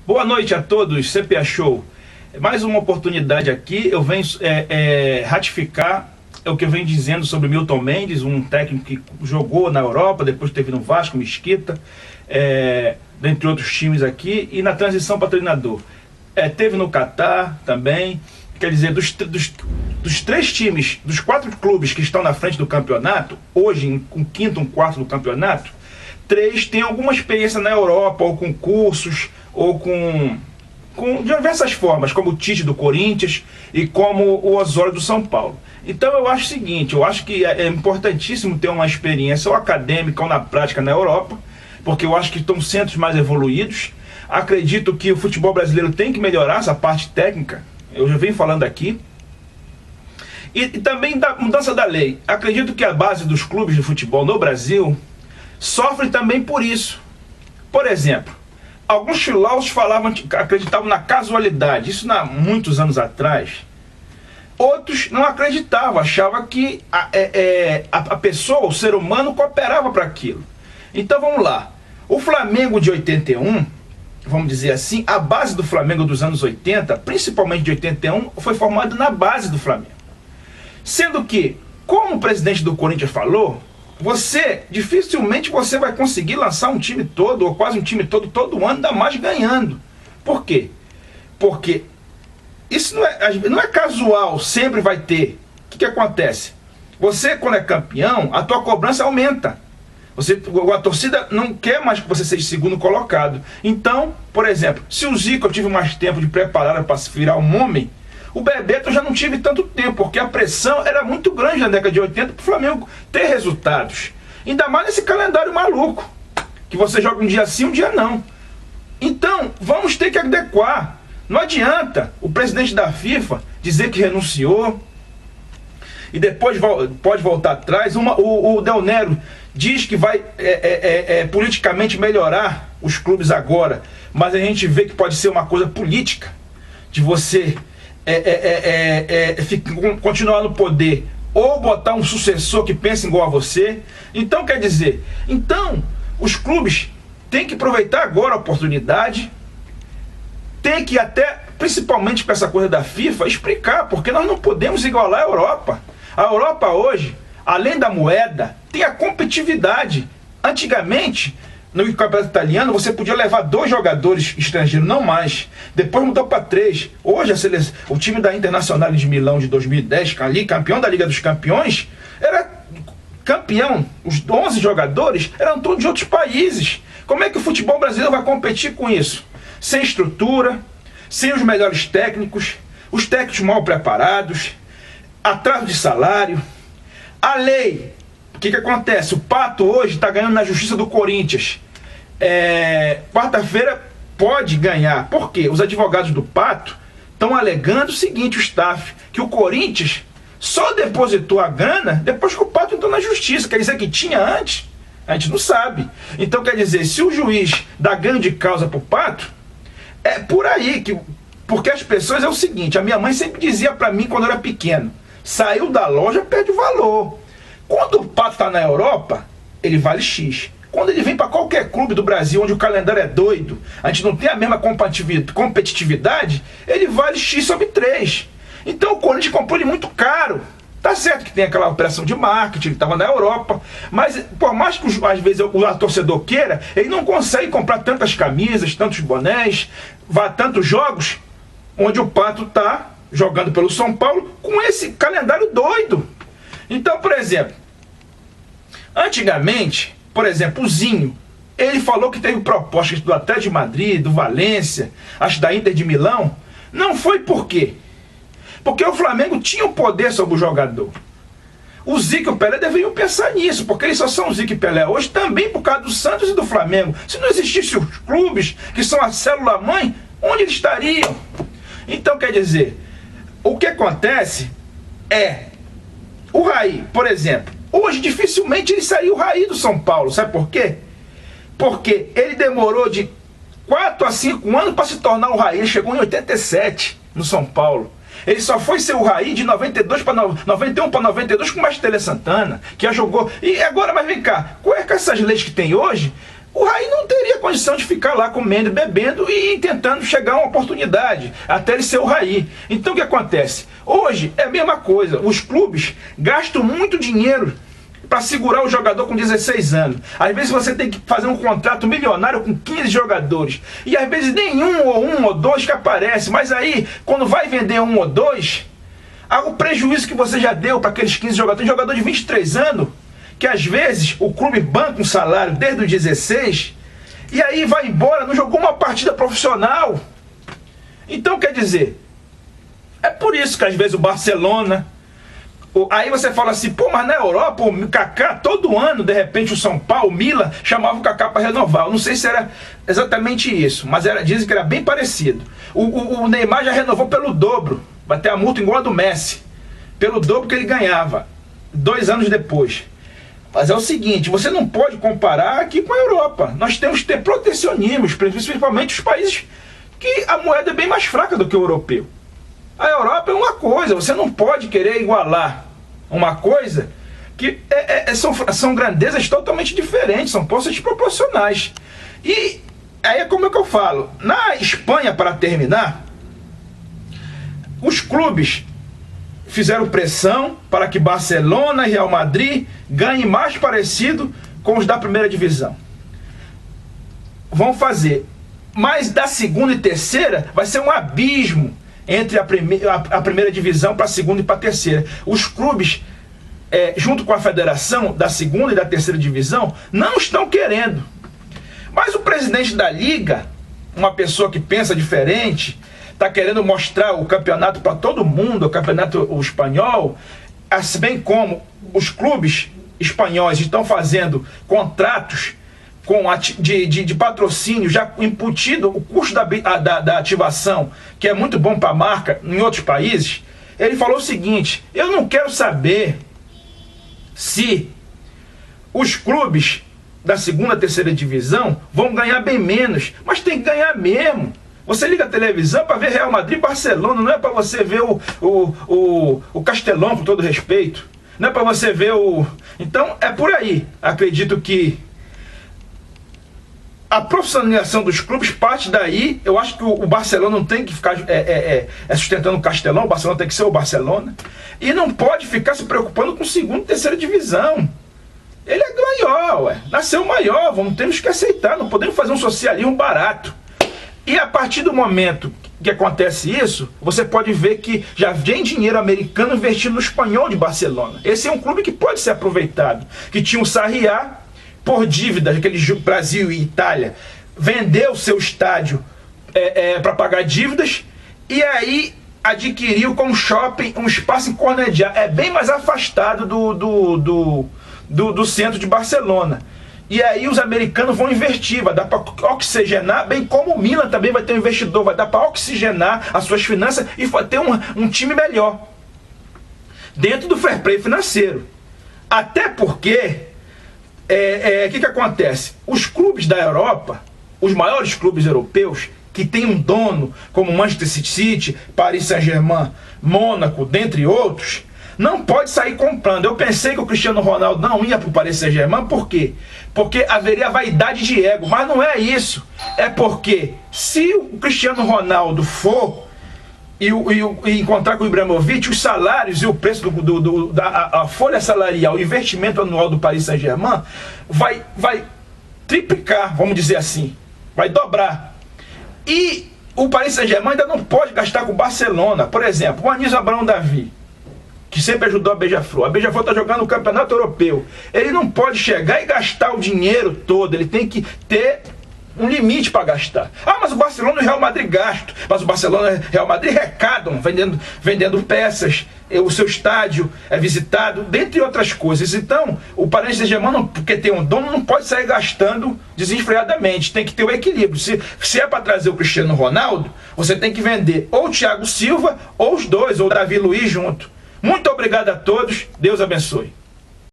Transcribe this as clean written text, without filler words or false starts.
Boa noite a todos, CPA Show. Mais uma oportunidade aqui, eu venho ratificar o que eu venho dizendo sobre Milton Mendes, um técnico que jogou na Europa, depois teve no Vasco, Mesquita, dentre outros times aqui, e na transição para treinador. Teve no Catar também, quer dizer, dos três times, dos 4 clubes que estão na frente do campeonato, hoje um quinto, um quarto do campeonato, 3 têm alguma experiência na Europa, ou com cursos, ou com diversas formas, como o Tite do Corinthians e como o Osório do São Paulo. Então eu acho o seguinte, eu acho que é importantíssimo ter uma experiência ou acadêmica ou na prática na Europa, porque eu acho que estão centros mais evoluídos. Acredito que o futebol brasileiro tem que melhorar essa parte técnica, eu já venho falando aqui. E também da mudança da lei. Acredito que a base dos clubes de futebol no Brasil sofre também por isso. Por exemplo, alguns filósofos acreditavam na casualidade, isso há muitos anos atrás. Outros não acreditavam, achavam que a pessoa, o ser humano, cooperava para aquilo. Então vamos lá. O Flamengo de 81, vamos dizer assim, a base do Flamengo dos anos 80, principalmente de 81, foi formada na base do Flamengo. Sendo que, como o presidente do Corinthians falou, dificilmente você vai conseguir lançar um time todo, ou quase um time todo ano, ainda mais ganhando. Por quê? Porque isso não é casual, sempre vai ter. O que acontece? Você, quando é campeão, a tua cobrança aumenta. A torcida não quer mais que você seja segundo colocado. Então, por exemplo, se o Zico eu tive mais tempo de preparar para se virar um homem, o Bebeto eu já não tive tanto tempo, porque a pressão era muito grande na década de 80 para o Flamengo ter resultados. Ainda mais nesse calendário maluco, que você joga um dia sim, um dia não. Então, vamos ter que adequar. Não adianta o presidente da FIFA dizer que renunciou e depois pode voltar atrás. O Del Nero diz que vai politicamente melhorar os clubes agora, mas a gente vê que pode ser uma coisa política, de você continuar no poder ou botar um sucessor que pense igual a você. Então quer dizer, os clubes têm que aproveitar agora a oportunidade, tem que até, principalmente com essa coisa da FIFA, explicar, porque nós não podemos igualar a Europa. A Europa hoje, além da moeda, tem a competitividade. Antigamente, no campeonato italiano, você podia levar 2 jogadores estrangeiros, não mais. Depois mudou para 3. Hoje, o time da Internacional de Milão de 2010, ali, campeão da Liga dos Campeões, era campeão. Os 11 jogadores eram todos de outros países. Como é que o futebol brasileiro vai competir com isso? Sem estrutura, sem os melhores técnicos, os técnicos mal preparados, atraso de salário. A lei, o que acontece? O Pato hoje está ganhando na justiça do Corinthians. Quarta-feira pode ganhar. Por quê? Os advogados do Pato estão alegando o seguinte, o staff, que o Corinthians só depositou a grana depois que o Pato entrou na justiça. Quer dizer que tinha antes? A gente não sabe. Então quer dizer, se o juiz dá ganho de causa para o Pato, é por aí porque as pessoas é o seguinte, a minha mãe sempre dizia para mim quando eu era pequeno, saiu da loja, perde o valor. Quando o Pato está na Europa, ele vale X. Quando ele vem para qualquer clube do Brasil, onde o calendário é doido, a gente não tem a mesma competitividade, ele vale X sobre 3. Então o Corinthians comprou ele muito caro. Tá certo que tem aquela operação de marketing, ele estava na Europa, mas por mais que às vezes o torcedor queira, ele não consegue comprar tantas camisas, tantos bonés, tantos jogos, onde o Pato está jogando pelo São Paulo com esse calendário doido. Então, por exemplo, antigamente, por exemplo, o Zinho, ele falou que teve propostas do Atlético de Madrid, do Valência, acho da Inter de Milão. Não foi por quê? Porque o Flamengo tinha o poder sobre o jogador. O Zico e o Pelé deveriam pensar nisso, porque eles só são o Zico e Pelé hoje também por causa do Santos e do Flamengo. Se não existissem os clubes, que são a célula-mãe, onde eles estariam? Então, quer dizer, o que acontece o Raí, por exemplo, hoje dificilmente ele saiu o Raí do São Paulo. Sabe por quê? Porque ele demorou de 4 a 5 anos para se tornar o Raí. Ele chegou em 87 no São Paulo. Ele só foi ser o Raí de 91 para 92 com o Mastelê Santana, que já jogou. E agora, mas vem cá, com essas leis que tem hoje, o Raí não teria condição de ficar lá comendo, bebendo e tentando chegar a uma oportunidade, até ele ser o Raí. Então o que acontece? Hoje é a mesma coisa, os clubes gastam muito dinheiro para segurar o jogador com 16 anos. Às vezes você tem que fazer um contrato milionário com 15 jogadores. E às vezes nenhum ou um ou dois que aparece. Mas aí, quando vai vender um ou dois, o prejuízo que você já deu para aqueles 15 jogadores, jogador de 23 anos, que às vezes o clube banca um salário desde os 16, e aí vai embora, não jogou uma partida profissional. Então quer dizer, é por isso que às vezes o Barcelona... Aí você fala assim, pô, mas na Europa o Kaká, todo ano, de repente o São Paulo, o Milan, chamava o Kaká para renovar. Eu não sei se era exatamente isso, mas dizem que era bem parecido. O Neymar já renovou pelo dobro, vai ter a multa igual a do Messi, pelo dobro que ele ganhava, 2 anos depois. Mas é o seguinte, você não pode comparar aqui com a Europa. Nós temos que ter protecionismo, principalmente os países que a moeda é bem mais fraca do que o europeu. A Europa é uma coisa, você não pode querer igualar uma coisa que são grandezas totalmente diferentes, são forças desproporcionais. E aí é como é que eu falo, na Espanha, para terminar, os clubes fizeram pressão para que Barcelona e Real Madrid ganhem mais parecido com os da primeira divisão. Vão fazer, mas da segunda e terceira vai ser um abismo entre a primeira divisão para a segunda e para a terceira. Os clubes, junto com a federação da segunda e da terceira divisão, não estão querendo. Mas o presidente da liga, uma pessoa que pensa diferente, está querendo mostrar o campeonato para todo mundo, o campeonato espanhol, assim bem como os clubes espanhóis estão fazendo contratos de patrocínio, já imputido o custo da ativação, que é muito bom para a marca em outros países. Ele falou o seguinte: eu não quero saber se os clubes da segunda, terceira divisão vão ganhar bem menos, mas tem que ganhar mesmo. Você liga a televisão para ver Real Madrid e Barcelona, não é para você ver o Castelão, com todo respeito. Não é para você ver o... Então é por aí. Acredito que a profissionalização dos clubes parte daí. Eu acho que o Barcelona não tem que ficar sustentando o Castelão, o Barcelona tem que ser o Barcelona. E não pode ficar se preocupando com segunda e terceira divisão. Ele é maior, ué. Nasceu maior, temos que aceitar, não podemos fazer um socialismo barato. E a partir do momento que acontece isso, você pode ver que já vem dinheiro americano investindo no Espanhol de Barcelona. Esse é um clube que pode ser aproveitado, que tinha o Sarriá, por dívidas, aquele Brasil e Itália, vendeu seu estádio para pagar dívidas, e aí adquiriu com shopping um espaço em Cornellà, bem mais afastado do centro de Barcelona. E aí os americanos vão investir, vai dar para oxigenar, bem como o Milan também vai ter um investidor, vai dar para oxigenar as suas finanças e vai ter um time melhor, dentro do fair play financeiro. Até porque... O que acontece? Os clubes da Europa, os maiores clubes europeus, que tem um dono como Manchester City, Paris Saint-Germain, Mônaco, dentre outros, não pode sair comprando. Eu pensei que o Cristiano Ronaldo não ia para o Paris Saint-Germain, por quê? Porque haveria vaidade de ego, mas não é isso. É porque se o Cristiano Ronaldo for e encontrar com o Ibrahimovic, os salários e o preço da folha salarial, o investimento anual do Paris Saint-Germain vai triplicar, vamos dizer assim, vai dobrar. E o Paris Saint-Germain ainda não pode gastar com o Barcelona. Por exemplo, o Anísio Abraão Davi, que sempre ajudou a Beija-Flor. A Beija-Flor está jogando no Campeonato Europeu. Ele não pode chegar e gastar o dinheiro todo, ele tem que ter um limite para gastar. Mas o Barcelona e o Real Madrid gastam. Mas o Barcelona e o Real Madrid arrecadam, vendendo peças, o seu estádio é visitado, dentre outras coisas. Então, o Paris Saint-Germain, porque tem um dono, não pode sair gastando desenfreadamente. Tem que ter o equilíbrio. Se é para trazer o Cristiano Ronaldo, você tem que vender ou o Thiago Silva, ou os dois, ou o Davi Luiz junto. Muito obrigado a todos. Deus abençoe.